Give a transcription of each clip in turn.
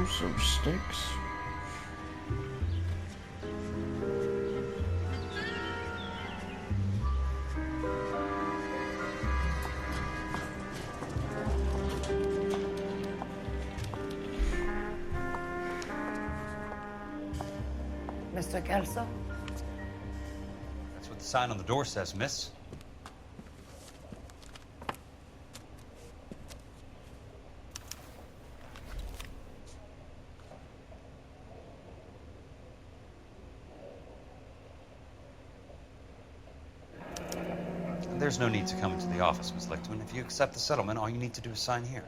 Explosive sticks. Mr. Kelso? That's what the sign on the door says, miss. There's no need to come into the office, Miss Lichtman. If you accept the settlement, all you need to do is sign here.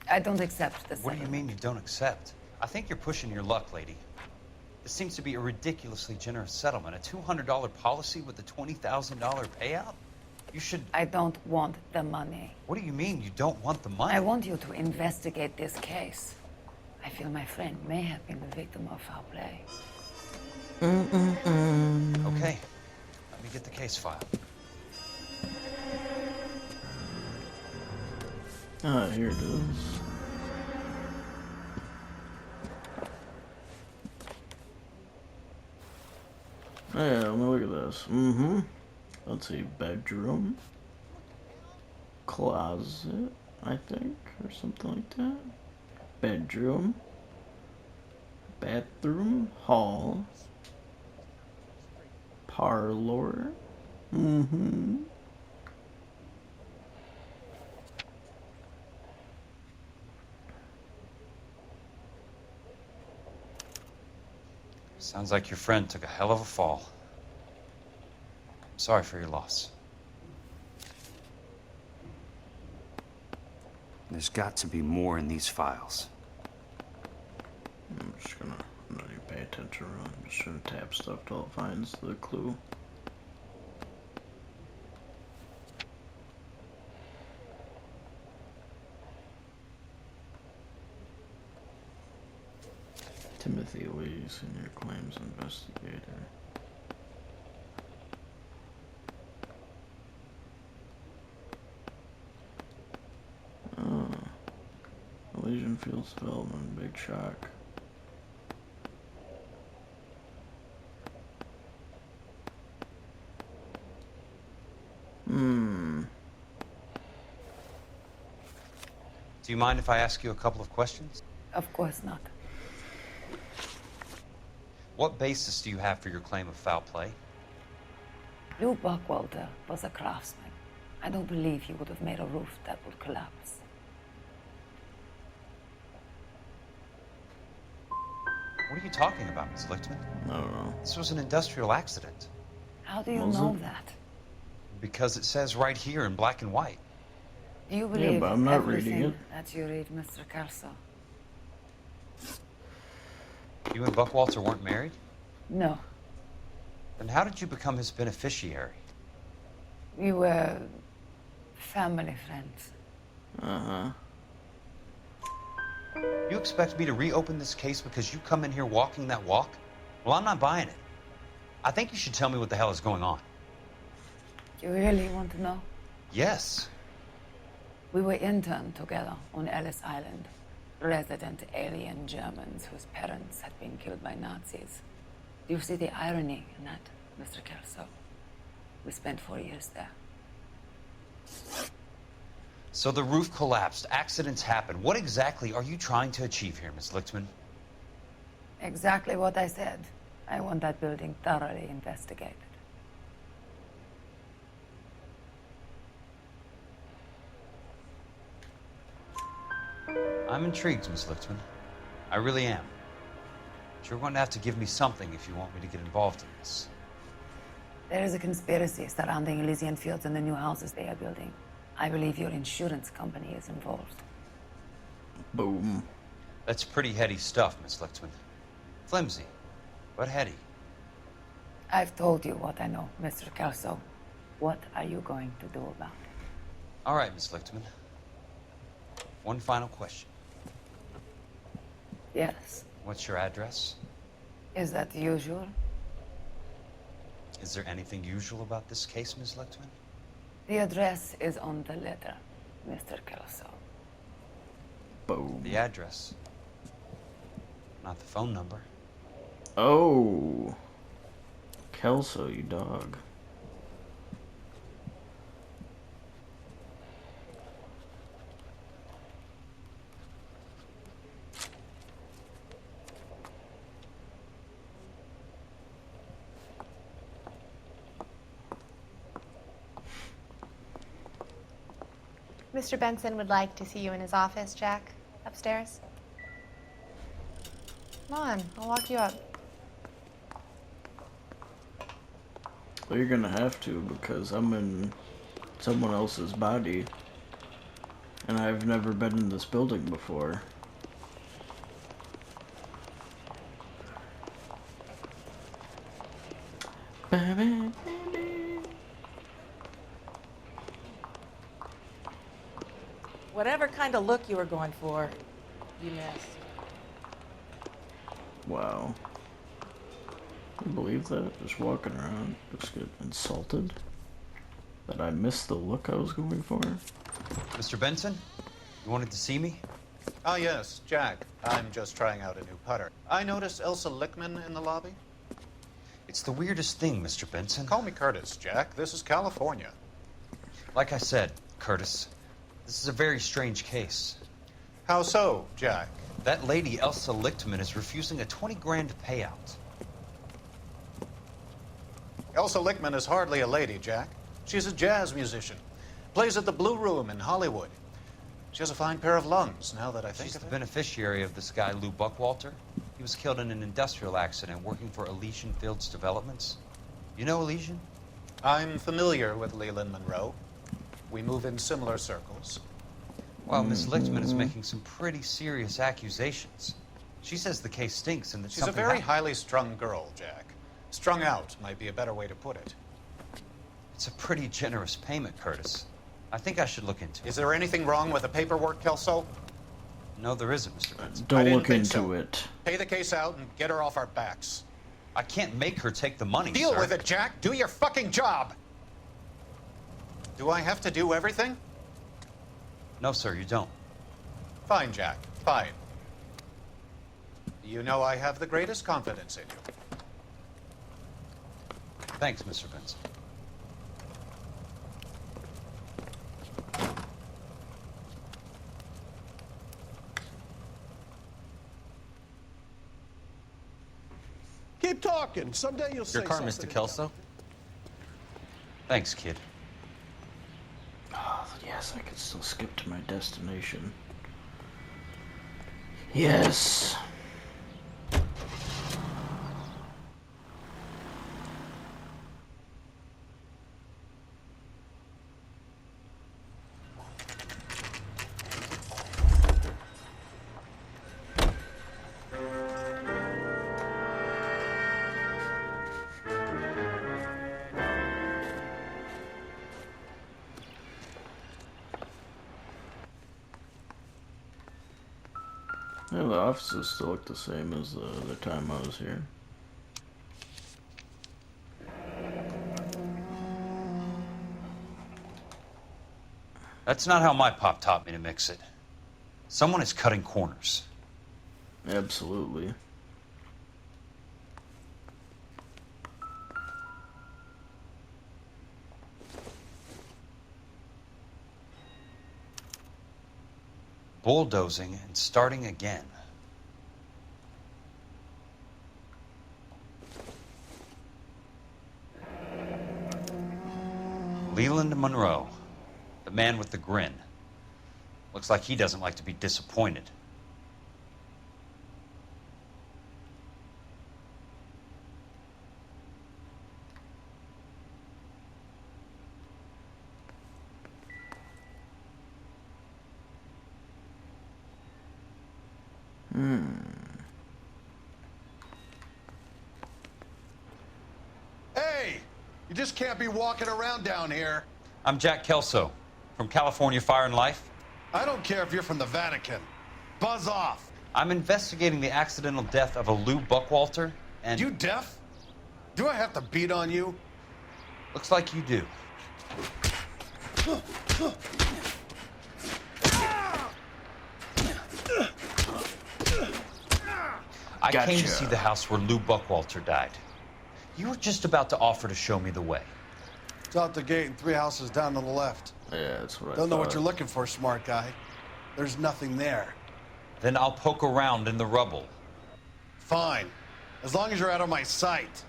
I don't accept this. What do you mean you don't accept? I think you're pushing your luck, lady. This seems to be a ridiculously generous settlement. A $200 policy with a $20,000 payout? You should... I don't want the money. What do you mean you don't want the money? I want you to investigate this case. I feel my friend may have been the victim of foul play. Okay. Let me get the case file. Ah, here it is. Yeah, let me look at this. Let's see, bedroom, closet, I think, or something like that. Bedroom, bathroom, hall, parlor. Sounds like your friend took a hell of a fall. I'm sorry for your loss. There's got to be more in these files. I'm not even pay attention really. I'm just gonna tap stuff till it finds the clue. Timothy Lee, senior claims investigator. Elysian Fields Development, Big Shock. Do you mind if I ask you a couple of questions? Of course not. What basis do you have for your claim of foul play? Lou Buckwalter was a craftsman. I don't believe he would have made a roof that would collapse. What are you talking about, Ms. Lichtman? I don't know. This was an industrial accident. How do you Was know it? that? Because it says right here in black and white. Do you believe but I'm not reading everything it. that you read, Mr. Kelso? You and Buckwalter weren't married? No. Then how did you become his beneficiary? We were family friends. You expect me to reopen this case because you come in here walking that walk? Well, I'm not buying it. I think you should tell me what the hell is going on. You really want to know? Yes. We were interned together on Ellis Island. Resident alien Germans whose parents had been killed by Nazis. Do you see the irony in that, Mr. Kelso? We spent 4 years there. So the roof collapsed, accidents happen. What exactly are you trying to achieve here, Miss Lichtman? Exactly what I said. I want that building thoroughly investigated. I'm intrigued, Miss Lichtman. I really am. But you're going to have to give me something if you want me to get involved in this. There is a conspiracy surrounding Elysian Fields and the new houses they are building. I believe your insurance company is involved. Boom. That's pretty heady stuff, Miss Lichtman. Flimsy, but heady. I've told you what I know, Mr. Kelso. What are you going to do about it? All right, Miss Lichtman. One final question. Yes. What's your address? Is that usual? Is there anything usual about this case, Miss Lichtman? The address is on the letter, Mr. Kelso. Boom. The address. Not the phone number. Oh. Kelso, you dog. Mr. Benson would like to see you in his office, Jack. Upstairs. Come on, I'll walk you up. Well, you're gonna have to, because I'm in someone else's body. And I've never been in this building before. Whatever kind of look you were going for, you missed. Wow. Can you believe that? Just walking around, just get insulted. That I missed the look I was going for. Mr. Benson? You wanted to see me? Ah, yes, Jack. I'm just trying out a new putter. I noticed Elsa Lickman in the lobby. It's the weirdest thing, Mr. Benson. Call me Curtis, Jack. This is California. Like I said, Curtis, this is a very strange case. How so, Jack? That lady, Elsa Lichtman, is refusing a 20 grand payout. Elsa Lickman is hardly a lady, Jack. She's a jazz musician. Plays at the Blue Room in Hollywood. She has a fine pair of lungs, now that I think She's of the it. beneficiary of this guy, Lou Buckwalter. He was killed in an industrial accident working for Elysian Fields Developments. You know Elysian? I'm familiar with Leland Monroe. We move in similar circles. Well, Miss Lichtman is making some pretty serious accusations. She says the case stinks and that She's a something very happened. highly strung girl, Jack. Strung out might be a better way to put it. It's a pretty generous payment, Curtis. I think I should look into it. Is there anything wrong with the paperwork, Kelso? No, there isn't, Mr. Benson. Don't didn't look think into so. it. Pay the case out and get her off our backs. I can't make her take the money, Deal sir. with it, Jack. Do your fucking job. Do I have to do everything? No, sir, you don't. Fine, Jack. Fine. You know I have the greatest confidence in you. Thanks, Mr. Benson. Keep talking. Someday you'll say Your car, something. Mr. Kelso? Thanks, kid. Oh, yes, I can still skip to my destination. Yes. Yeah, the offices still look the same as the time I was here. That's not how my pop taught me to mix it. Someone is cutting corners. Absolutely. Bulldozing and starting again. Leland Monroe, the man with the grin. Looks like he doesn't like to be disappointed. Hey! You just can't be walking around down here. I'm Jack Kelso from California Fire and Life. I don't care if you're from the Vatican. Buzz off. I'm investigating the accidental death of a Lou Buckwalter, and You deaf? Do I have to beat on you? looks like you do. I came to Gotcha. see the house where Lou Buckwalter died. You were just about to offer to show me the way. It's out the gate and 3 houses down on the left. Yeah, that's what I Don't know what thought. you're looking for, smart guy. There's nothing there. Then I'll poke around in the rubble. Fine. As long as you're out of my sight.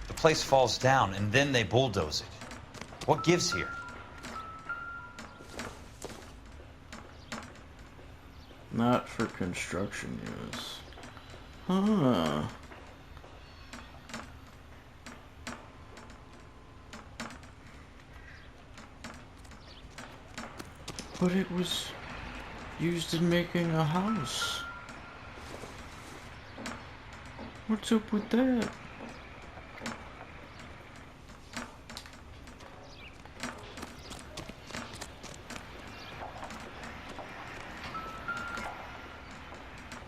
The place falls down, and then they bulldoze it. What gives here? Not for construction use. Huh. But it was used in making a house. What's up with that?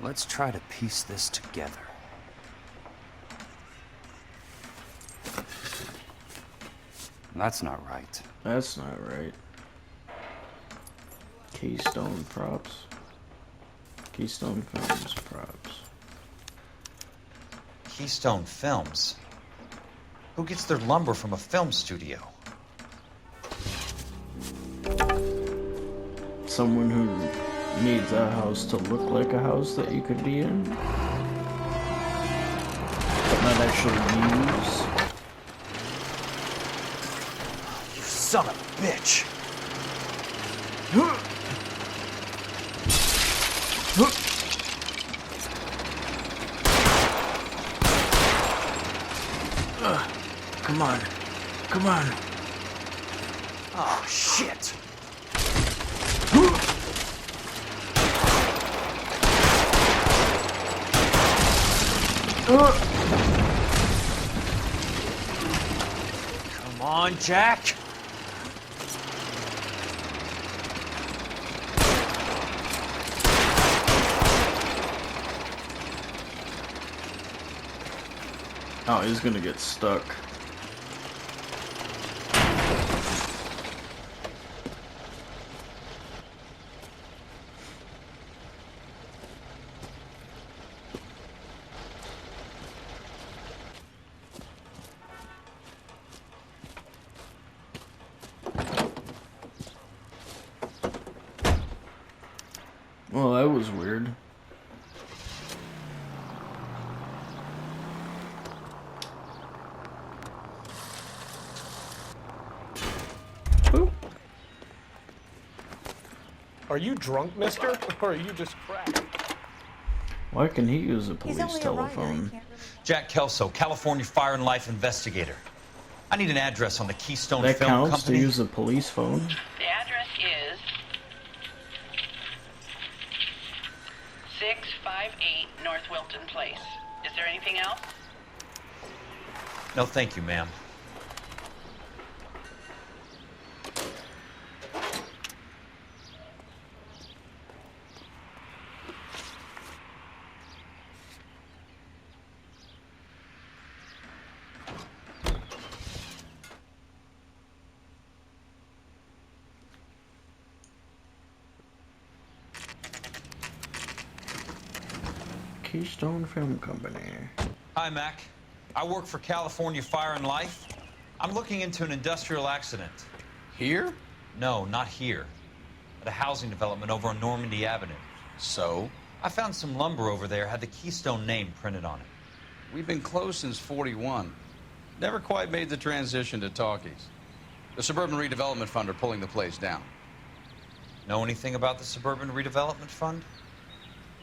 Let's try to piece this together. That's not right. That's not right. Keystone props. Keystone Films props. Keystone Films? Who gets their lumber from a film studio? Someone who needs a house to look like a house that you could be in, but not actually use. You son of a bitch! Come on. Come on. Oh, shit! Come on, Jack! Oh, he's gonna get stuck. Well, that was weird. Boop. Are you drunk, mister? Or are you just cracked? Why can he use a He's police only a telephone? writer. Jack Kelso, California Fire and Life Investigator. I need an address on the Keystone That Film counts Company. to use a police phone? The address is 658 North Wilton Place. Is there anything else? No, thank you, ma'am. Keystone Film Company. Hi, Mac. I work for California Fire and Life. I'm looking into an industrial accident. Here? No, not here. At a housing development over on Normandy Avenue. So? I found some lumber over there, had the Keystone name printed on it. We've been closed since '41. Never quite made the transition to talkies. The Suburban Redevelopment Fund are pulling the place down. Know anything about the Suburban Redevelopment Fund?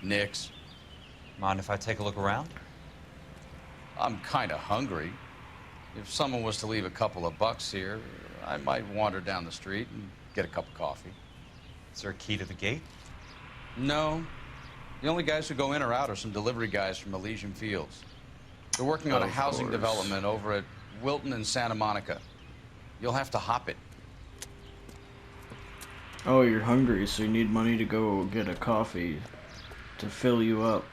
Nix. Mind if I take a look around? I'm kind of hungry. If someone was to leave a couple of bucks here, I might wander down the street and get a cup of coffee. Is there a key to the gate? No. The only guys who go in or out are some delivery guys from Elysian Fields. They're working on a Of housing course. development over at Wilton and Santa Monica. You'll have to hop it. Oh, you're hungry, so you need money to go get a coffee to fill you up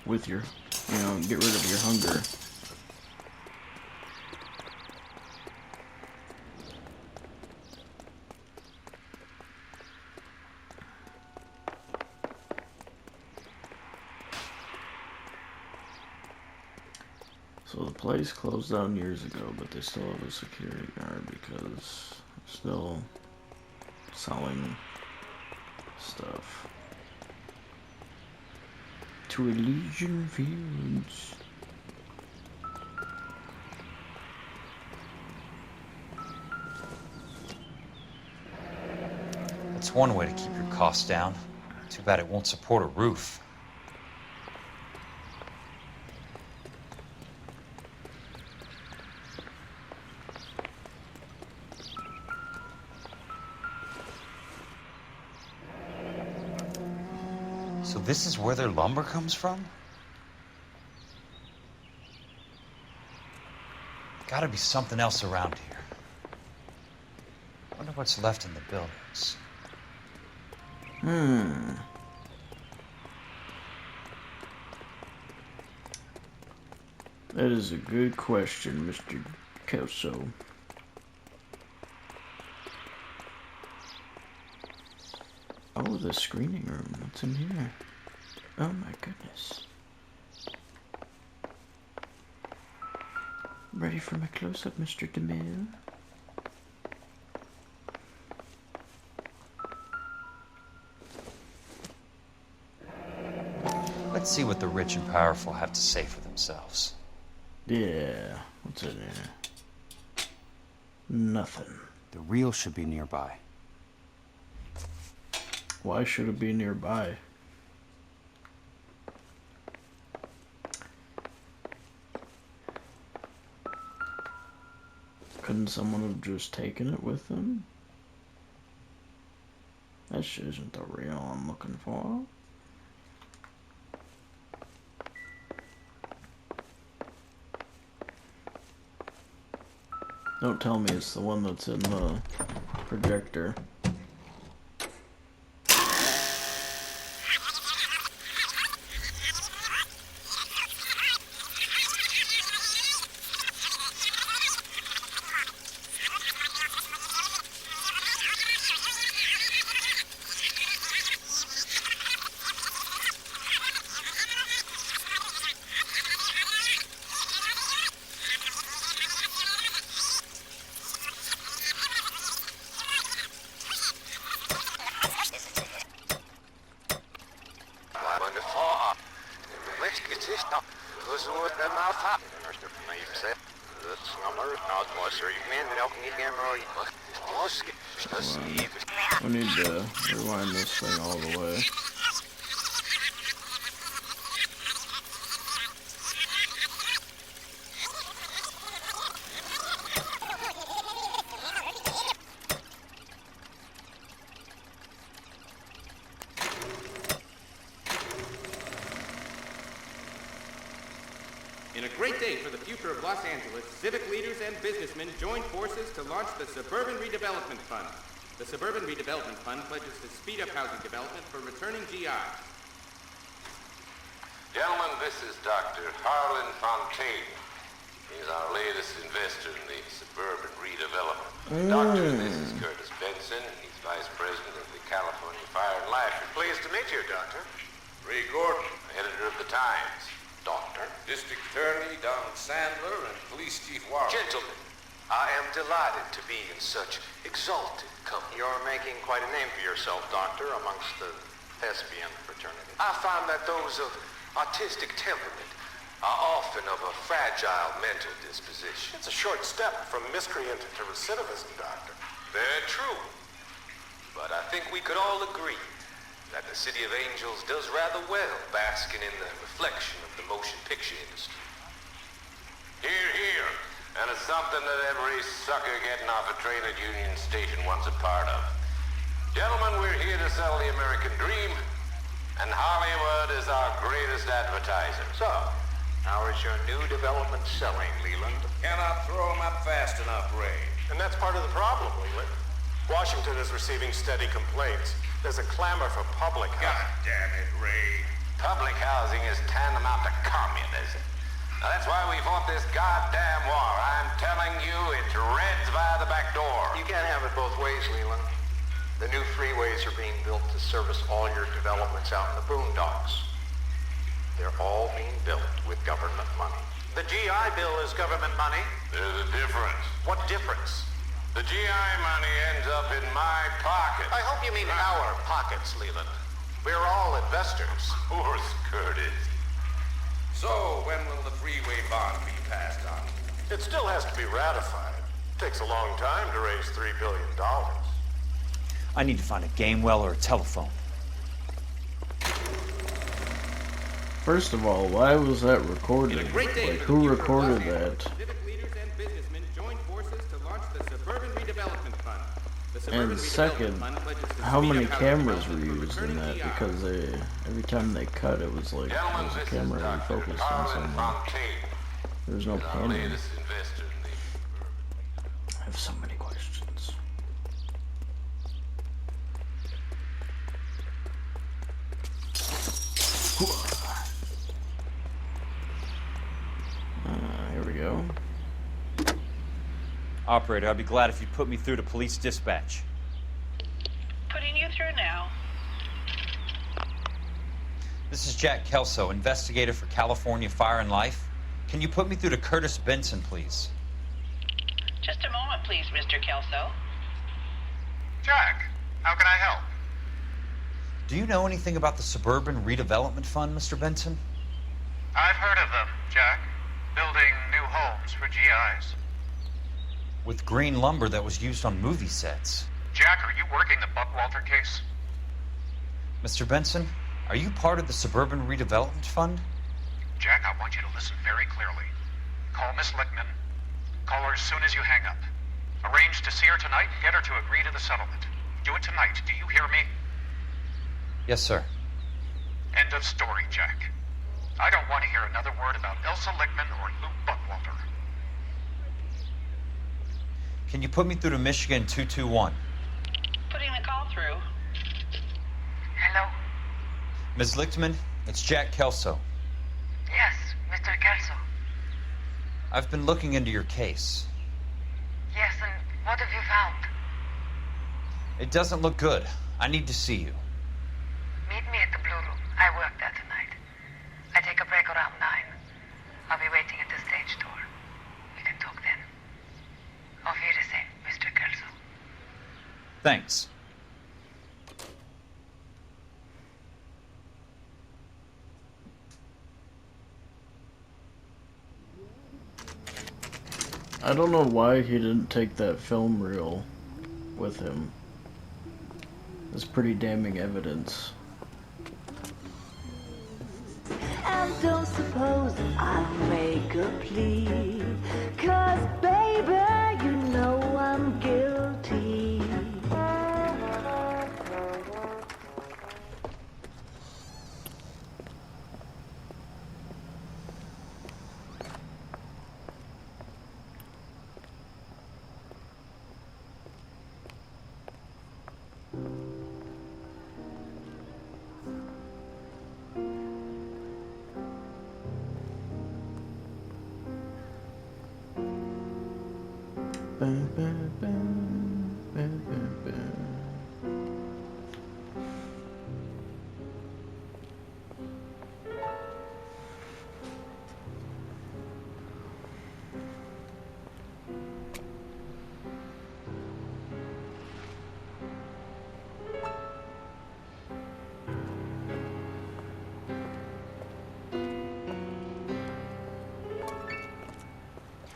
with your, get rid of your hunger. So the place closed down years ago, but they still have a security guard because they're still selling stuff to Elysian Fields. That's one way to keep your costs down. Too bad it won't support a roof. So this is where their lumber comes from? Gotta be something else around here. Wonder what's left in the buildings. That is a good question, Mr. Kelso. Oh, the screening room. What's in here? Oh my goodness. Ready for my close-up, Mr. DeMille? Let's see what the rich and powerful have to say for themselves. Yeah. What's in here? Nothing. The reel should be nearby. Why should it be nearby? Couldn't someone have just taken it with them? That shit isn't the reel I'm looking for. Don't tell me it's the one that's in the projector. We need to rewind this thing all the way. In a great day for the future of Los Angeles, civic leaders and businessmen joined forces to launch the Suburban Redevelopment Fund. The Suburban Redevelopment Fund pledges to speed up housing development for returning GIs. Gentlemen, this is Dr. Harlan Fontaine. He's our latest investor in the Suburban Redevelopment. Doctor, this is Curtis Benson. He's Vice President of the California Fire and Life. Pleased to meet you, Doctor. Ray Gordon, editor of the Times. Doctor. District Attorney Don Sandler and Police Chief Warren. Gentlemen, I am delighted to be in such exalted company. You're making quite a name for yourself, Doctor, amongst the thespian fraternity. I find that those of artistic temperament are often of a fragile mental disposition. It's a short step from miscreant to recidivism, Doctor. Very true. But I think we could all agree that the City of Angels does rather well basking in the reflection of the motion picture industry. Hear, hear. And it's something that every sucker getting off a train at Union Station wants a part of. Gentlemen, we're here to sell the American dream, and Hollywood is our greatest advertiser. So, how is your new development selling, Leland? Cannot throw them up fast enough, Ray. And that's part of the problem, Leland. Washington is receiving steady complaints. There's a clamor for public housing. God damn it, Ray. Public housing is tantamount to communism. Now, that's why we fought this goddamn war. I'm telling you, it's Reds via the back door. You can't have it both ways, Leland. The new freeways are being built to service all your developments out in the boondocks. They're all being built with government money. The GI Bill is government money. There's a difference. What difference? The GI money ends up in my pocket. I hope you mean our pockets, Leland. We're all investors. Of course, Curtis. So, when will the freeway bond be passed on? It still has to be ratified. Takes a long time to raise $3 billion. I need to find a game well or a telephone. First of all, why was that recorded? Like, who recorded that? Civic leaders and businessmen joined forces to launch the Suburban Redevelopment Fund. And second, how many cameras were used in that? Because every time they cut, it was like there was a camera focused on someone. There was no panning. I have so many questions. Here we go. Operator, I'd be glad if you'd put me through to police dispatch. Putting you through now. This is Jack Kelso, investigator for California Fire and Life. Can you put me through to Curtis Benson, please? Just a moment, please, Mr. Kelso. Jack, how can I help? Do you know anything about the Suburban Redevelopment Fund, Mr. Benson? I've heard of them, Jack. Building new homes for GIs. With green lumber that was used on movie sets. Jack, are you working the Buckwalter case? Mr. Benson, are you part of the Suburban Redevelopment Fund? Jack, I want you to listen very clearly. Call Miss Lickman. Call her as soon as you hang up. Arrange to see her tonight and get her to agree to the settlement. Do it tonight. Do you hear me? Yes, sir. End of story, Jack. I don't want to hear another word about Elsa Lickman or Lou Buckwalter. Can you put me through to Michigan 221? Putting the call through. Hello? Ms. Lichtman, it's Jack Kelso. Yes, Mr. Kelso. I've been looking into your case. Yes, and what have you found? It doesn't look good. I need to see you. Meet me at the Blue Room. I work there tonight. I take a break around 9. I'll be waiting at the stage door. We can talk then. Auf Wiedersehen, Mr. Kelso. Thanks. I don't know why he didn't take that film reel with him. It's pretty damning evidence. And don't suppose I'll make a plea, 'cause baby, you know I'm guilty.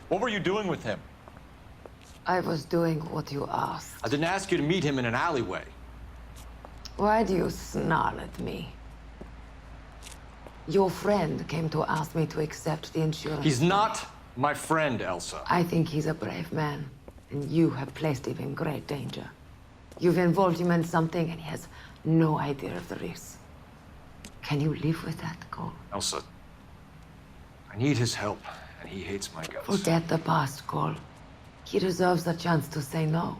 What were you doing with him? I was doing what you asked. I didn't ask you to meet him in an alleyway. Why do you snarl at me? Your friend came to ask me to accept the insurance. He's not my friend, Elsa. I think he's a brave man, and you have placed him in great danger. You've involved him in something, and he has no idea of the risk. Can you live with that, Cole? Elsa, I need his help, and he hates my guts. Forget the past, Cole. He deserves a chance to say no.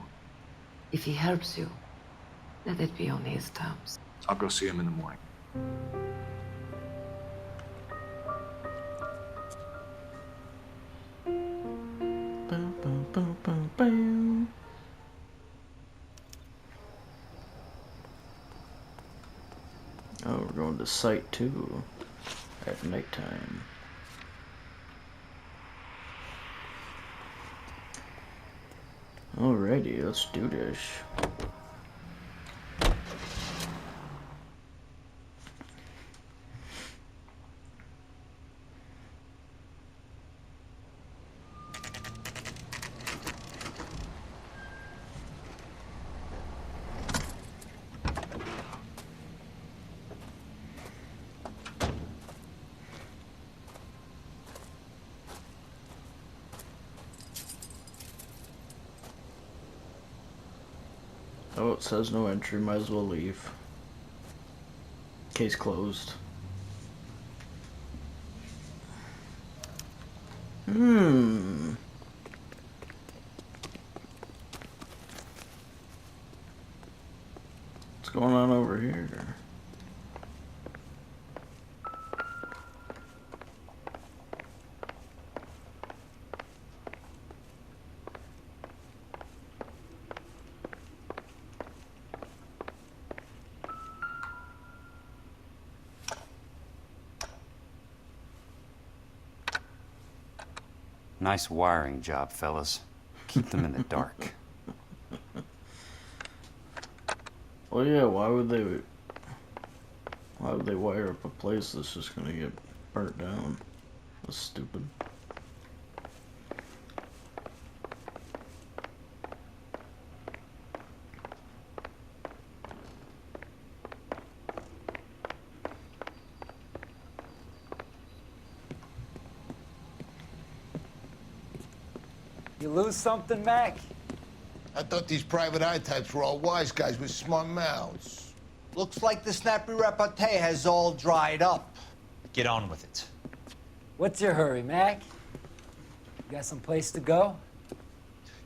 If he helps you, let it be on his terms. I'll go see him in the morning. Bum, bum, bum, bum, bum. Oh, we're going to Site 2 at nighttime. Alrighty, let's do this. Oh, it says no entry, might as well leave. Case closed. What's going on over here? Nice wiring job, fellas. Keep them in the dark. Well, yeah, why would they wire up a place that's just gonna get burnt down? That's stupid. You lose something, Mac? I thought these private eye types were all wise guys with smart mouths. Looks like the snappy repartee has all dried up. Get on with it. What's your hurry, Mac? You got some place to go?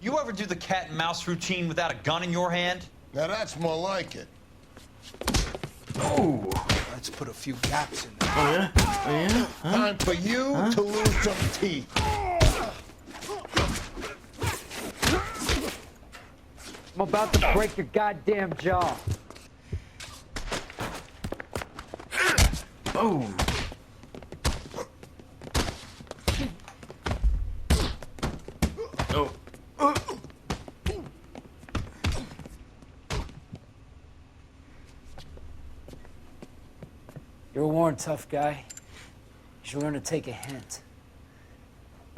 You ever do the cat and mouse routine without a gun in your hand? Now that's more like it. Oh, let's put a few gaps in there. Oh yeah? Oh yeah? Huh? Time for you to lose some teeth. I'm about to break your goddamn jaw. Boom. Oh. You're a worn, tough guy. You should learn to take a hint.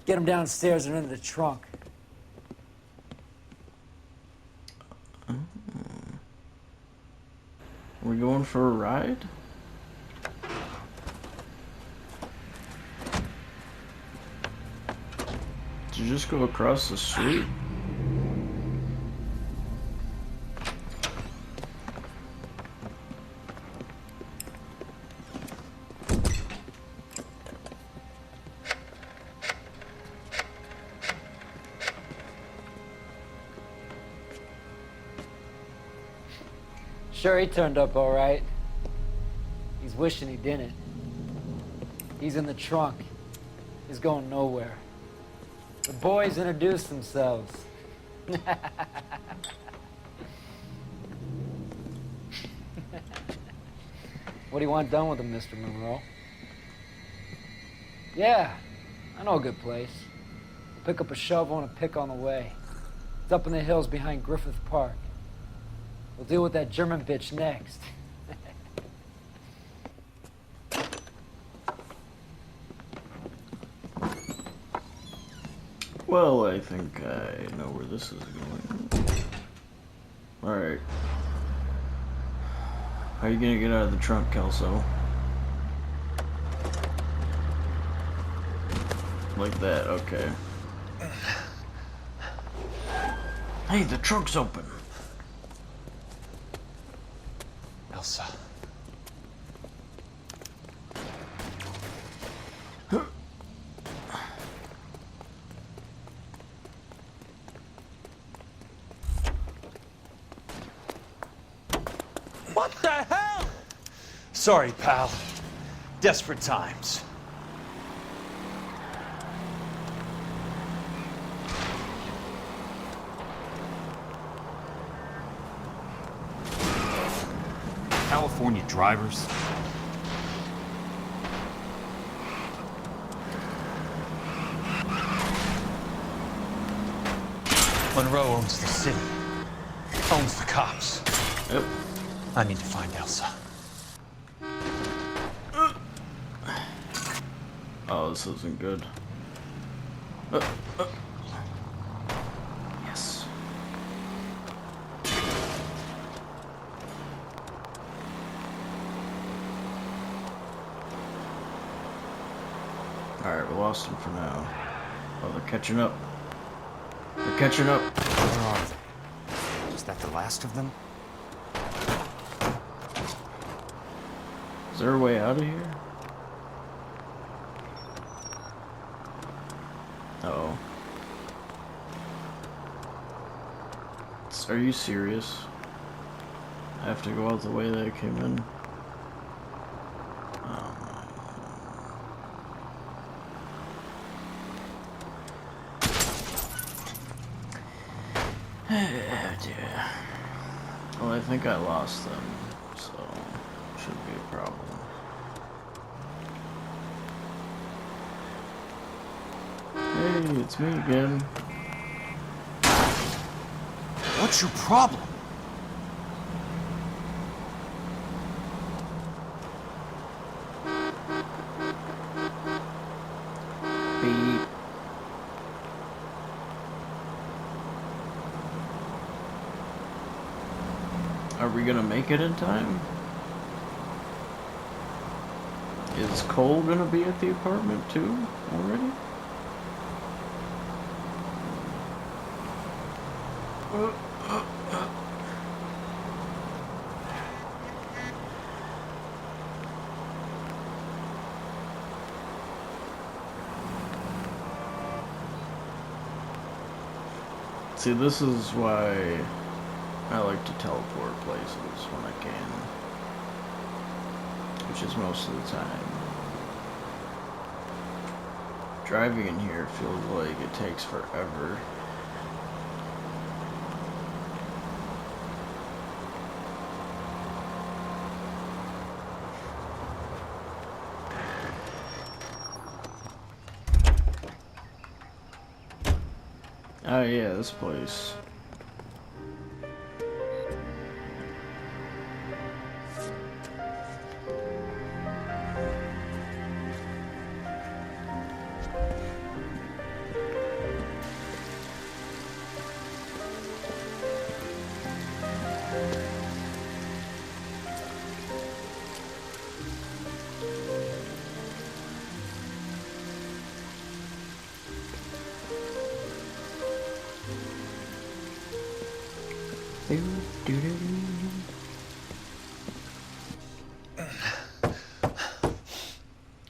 Get him downstairs and into the trunk. We're going for a ride? Did you just go across the street? Sure, he turned up all right. He's wishing he didn't. He's in the trunk. He's going nowhere. The boys introduced themselves. What do you want done with him, Mr. Monroe? Yeah, I know a good place. Pick up a shovel and a pick on the way. It's up in the hills behind Griffith Park. We'll deal with that German bitch next. Well, I think I know where this is going. Alright. How are you gonna get out of the trunk, Kelso? Like that, okay. Hey, the trunk's open. Elsa. What the hell? Sorry, pal. Desperate times. California drivers. Monroe owns the city. Owns the cops. Yep. I need to find Elsa. Oh, this isn't good. Yes. Alright, we lost him for now. Oh, they're catching up. They're catching up. Where are they? Is that the last of them? Is there a way out of here? Uh-oh. Are you serious? I have to go out the way that I came in? Yeah. Well, I think I lost them, so shouldn't be a problem. Hey, it's me again. What's your problem? Beep. Are we gonna make it in time? Is Cole gonna be at the apartment too already? See, this is why I like to teleport places when I can, which is most of the time. Driving in here feels like it takes forever. Oh yeah, this place.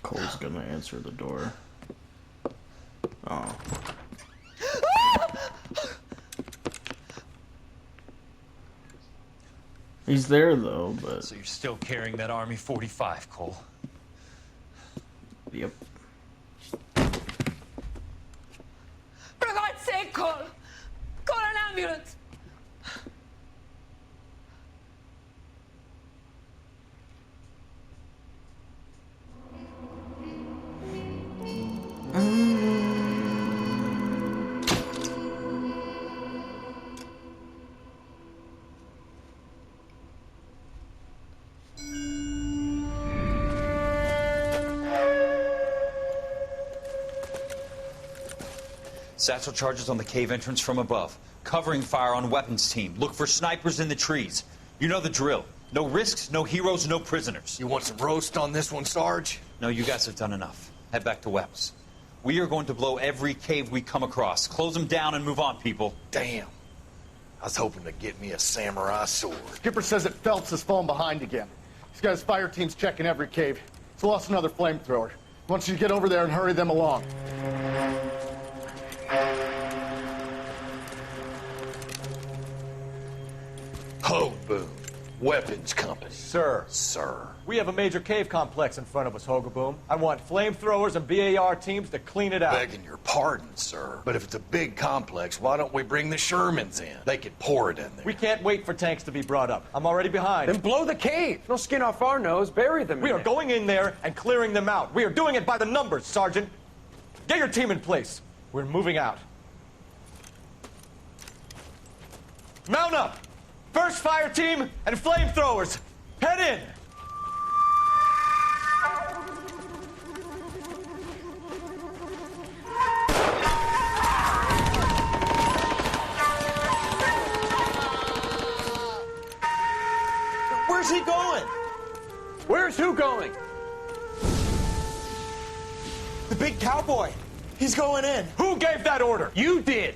Cole's gonna answer the door. Oh. He's there though, but... So you're still carrying that Army 45, Cole? Yep. For God's sake, Cole! Call an ambulance! Satchel charges on the cave entrance from above. Covering fire on weapons team. Look for snipers in the trees. You know the drill. No risks, no heroes, no prisoners. You want some roast on this one, Sarge? No, you guys have done enough. Head back to Webb's. We are going to blow every cave we come across. Close them down and move on, people. Damn. I was hoping to get me a samurai sword. Skipper says that Phelps has fallen behind again. He's got his fire teams checking every cave. He's lost another flamethrower. He wants you to get over there and hurry them along. Ho, Boone. Weapons company. Sir. Sir. We have a major cave complex in front of us, Hogaboom. I want flamethrowers and BAR teams to clean it out. Begging your pardon, sir. But if it's a big complex, why don't we bring the Shermans in? They could pour it in there. We can't wait for tanks to be brought up. I'm already behind. Then blow the cave. No skin off our nose. Bury them. We are going in there and clearing them out. We are doing it by the numbers, Sergeant. Get your team in place. We're moving out. Mount up! First fire team and flamethrowers. Head in! Where's he going? Where's who going? The big cowboy. He's going in. Who gave that order? You did.